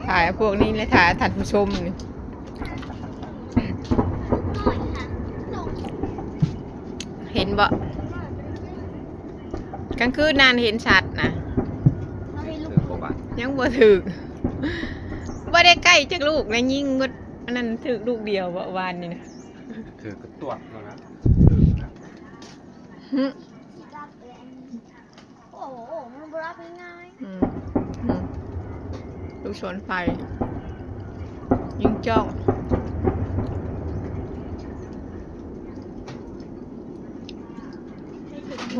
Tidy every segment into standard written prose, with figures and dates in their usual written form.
ถ่ายพวกนี้เลยถ่ายท่านผู้ชมนี่เห็นบ่กลางคืนนานเห็นชัดนะยังบ่ถึกบ่ได้ใกล้จักลูกนะยิ่งก็อันนั้นถึกลูกเดียวบ่วานนี่นะถือกระตวดแล้วนะโอ้โหมันบรับง่ายลูกศรไฟยิงจ้องโห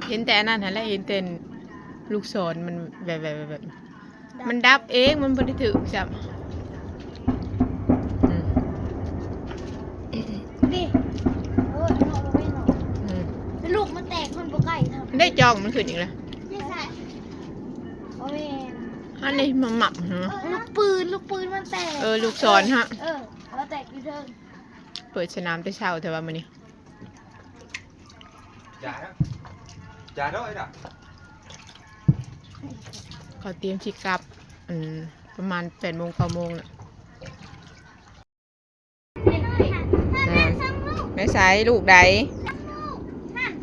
เห็นแต่นั่นฮะแล้วเห็นแต่ลูกศรมันแบบมันดับเองมันบ่ได้ถึกจับดิโอ้ยนอนไม่นอนลูกมันแตกมันปกไก่ทำได้จองมันขึ้นอีกแล้วไม่ใช่โอ้ยอันนี้มันหมักฮะลูกปืนมันแตกลูกศรฮะแล้วแตกอยู่เทิงเปิดสนามแต่เช้าแต่ว่ามื้อนี้จ่าด้วยน่ะเขาเตรียมชิกลับประมาณ8 โมง 9 โมงน่ะไม่ใช่ลูกใด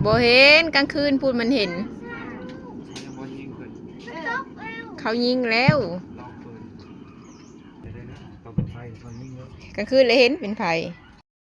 บ่เห็นกลางคืนพูดมันเห็นเขายิงแล้วกลางคืนเลยเห็นเป็นไฟ